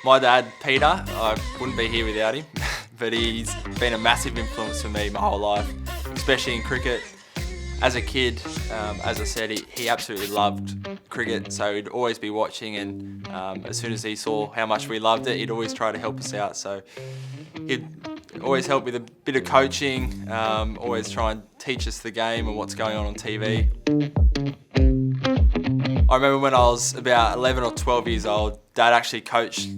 My dad, Peter, I wouldn't be here without him, but he's been a massive influence for me my whole life, especially in cricket. As a kid, as I said, he absolutely loved cricket, so he'd always be watching, and as soon as he saw how much we loved it, he'd always try to help us out. So he'd always help with a bit of coaching, always try and teach us the game and what's going on TV. I remember when I was about 11 or 12 years old, Dad actually coached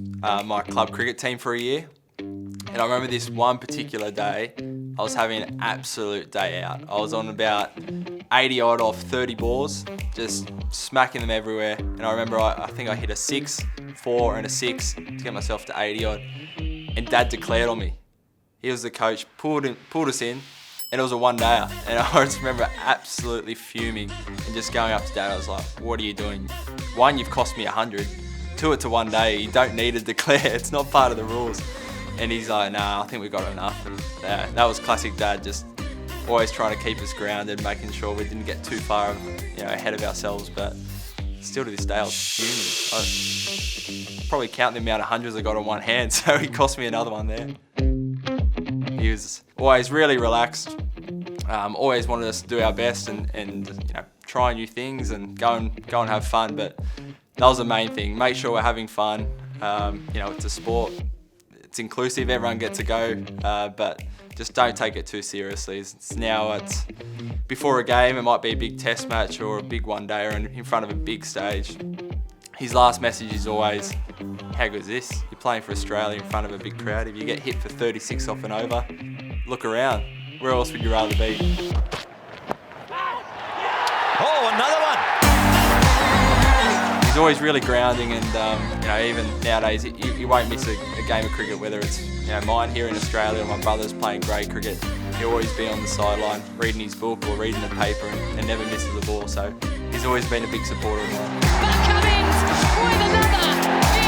my club cricket team for a year. And I remember this one particular day, I was having an absolute day out. I was on about 80 odd off 30 balls, just smacking them everywhere. And I remember I think I hit a 6, 4 and a 6 to get myself to 80 odd. And Dad declared on me. He was the coach, pulled us in, and it was a one-dayer. And I just remember absolutely fuming and just going up to Dad. I was like, what are you doing? One, you've cost me 100. 2, it's a one day. You don't need to declare. It's not part of the rules. And he's like, nah, I think we've got enough. And that was classic Dad, just always trying to keep us grounded, making sure we didn't get too far ahead of ourselves. But still to this day, I was fuming. I probably count the amount of hundreds I got on one hand, so he cost me another one there. He was always really relaxed, always wanted us to do our best and try new things and go and have fun. But that was the main thing. Make sure we're having fun. It's a sport. It's inclusive. Everyone gets a go, but just don't take it too seriously. It's before a game. It might be a big test match or a big one-dayer in front of a big stage. His last message is always, how good is this? You're playing for Australia in front of a big crowd. If you get hit for 36 off and over, look around. Where else would you rather be? Oh, another one! He's always really grounding, and even nowadays, you won't miss a game of cricket, whether it's mine here in Australia or my brother's playing grade cricket. He'll always be on the sideline reading his book or reading the paper and never misses a ball. So he's always been a big supporter of mine. Cummins with another.